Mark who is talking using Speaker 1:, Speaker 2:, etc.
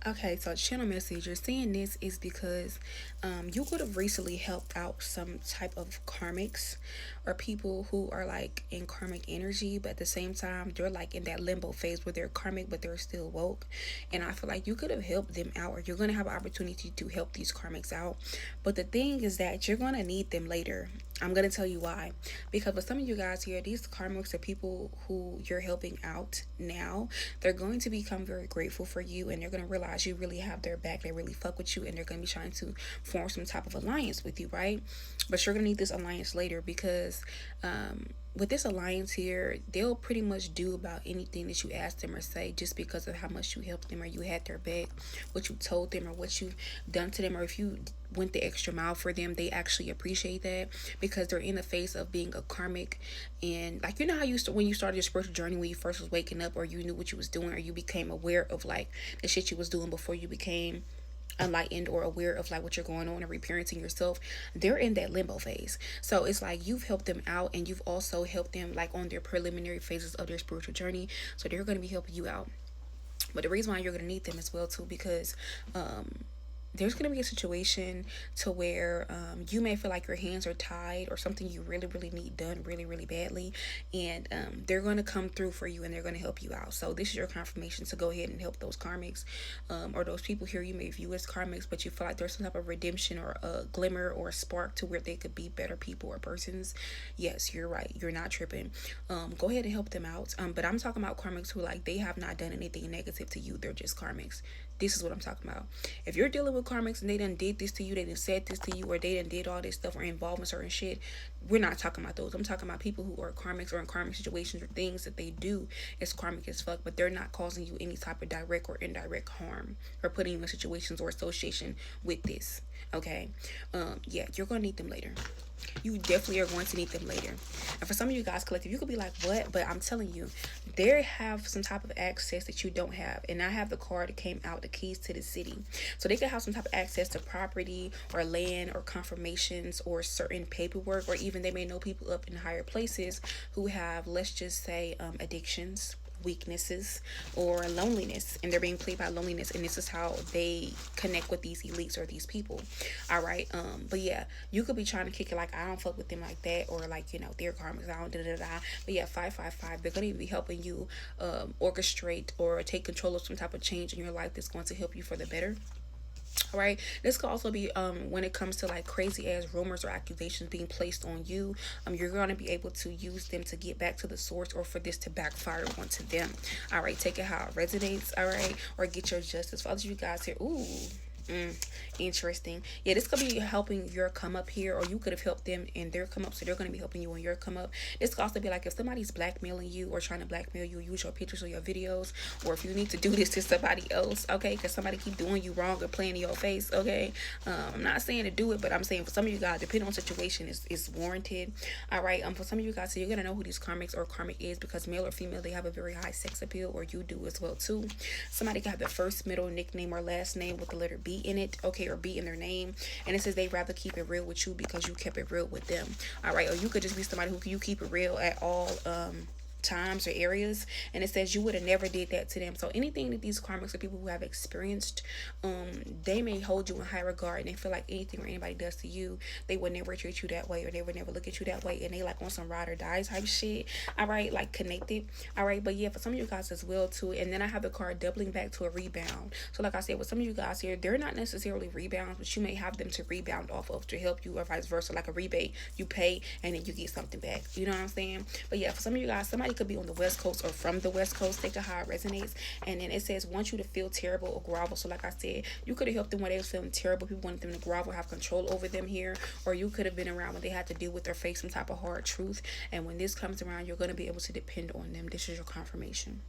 Speaker 1: Okay, so channel message, you're seeing this is because you could have recently helped out some type of karmics or people who are like in karmic energy, but at the same time, they're like in that limbo phase where they're karmic, but they're still woke. And I feel like you could have helped them out, or you're going to have an opportunity to help these karmics out. But the thing is that you're going to need them later. I'm going to tell you why. Because with some of you guys here, these karmics are people who you're helping out now. They're going to become very grateful for you, and they're going to realize you really have their back. They really fuck with you, and they're going to be trying to form some type of alliance with you, right? But you're going to need this alliance later because with this alliance here, they'll pretty much do about anything that you ask them or say just because of how much you helped them or you had their back, what you told them or what you've done to them, or if you went the extra mile for them. They actually appreciate that because they're in the face of being a karmic. And like, you know how you used to, when you started your spiritual journey, when you first was waking up, or you knew what you was doing, or you became aware of like the shit you was doing before you became enlightened or aware of like what you're going on and reparenting yourself. They're in that limbo phase, so it's like you've helped them out and you've also helped them like on their preliminary phases of their spiritual journey, so they're going to be helping you out. But the reason why you're going to need them as well too, because there's going to be a situation to where you may feel like your hands are tied or something you really really need done really really badly, and they're going to come through for you and they're going to help you out. So this is your confirmation to go ahead and help those karmics, or those people here you may view as karmics, but you feel like there's some type of redemption or a glimmer or a spark to where they could be better people or persons. Yes, you're right, you're not tripping. Go ahead and help them out. But I'm talking about karmics who like they have not done anything negative to you, they're just karmics. This is what I'm talking about. If you're dealing with karmics and they done did this to you, they done said this to you, or they done did all this stuff or involved in certain shit, we're not talking about those. I'm talking about people who are karmics or in karmic situations or things that they do is karmic as fuck, but they're not causing you any type of direct or indirect harm or putting you in situations or association with this. Okay. Yeah, you're gonna need them later. You definitely are going to need them later. And for some of you guys collective, you could be like, what? But I'm telling you, they have some type of access that you don't have. And I have the card that came out, the keys to the city. So they could have some type of access to property or land or confirmations or certain paperwork, or even they may know people up in higher places who have, let's just say, addictions, weaknesses, or loneliness, and they're being played by loneliness, and this is how they connect with these elites or these people. All right. But yeah, you could be trying to kick it like, I don't fuck with them like that, or like, you know, they're karmics, I don't da da da. But yeah, 555, they're going to be helping you orchestrate or take control of some type of change in your life that's going to help you for the better. All right, this could also be when it comes to like crazy ass rumors or accusations being placed on you, you're going to be able to use them to get back to the source, or for this to backfire onto them. All right, take it how it resonates. All right, or get your justice. For others of you guys here, ooh, interesting. Yeah, this could be helping your come up here, or you could have helped them in their come up, so they're going to be helping you in your come up. This could also be like if somebody's blackmailing you or trying to blackmail you, use your pictures or your videos, or if you need to do this to somebody else, okay, because somebody keep doing you wrong or playing in your face, okay. I'm not saying to do it, but I'm saying for some of you guys, depending on situation, is warranted. All right. For some of you guys, so you're gonna know who these karmics or karmic is because male or female, they have a very high sex appeal, or you do as well too. Somebody can have the first, middle, nickname, or last name with the letter B in it, okay, or B in their name, and it says they rather keep it real with you because you kept it real with them. All right. Or you could just be somebody who you keep it real at all times or areas, and it says you would have never did that to them. So anything that these karmics are people who have experienced, they may hold you in high regard, and they feel like anything or anybody does to you, they would never treat you that way, or they would never look at you that way, and they like on some ride or die type shit. All right, like connected. All right, but yeah, for some of you guys as well too. And then I have the card doubling back to a rebound. So like I said, with some of you guys here, they're not necessarily rebounds, but you may have them to rebound off of to help you, or vice versa, like a rebate. You pay and then you get something back. You know what I'm saying? But yeah, for some of you guys, somebody could be on the West Coast or from the West Coast. Think of how it resonates. And then it says want you to feel terrible or grovel. So like I said, you could have helped them when they was feeling terrible. People wanted them to grovel, have control over them here, or you could have been around when they had to deal with or face some type of hard truth. And when this comes around, you're going to be able to depend on them. This is your confirmation.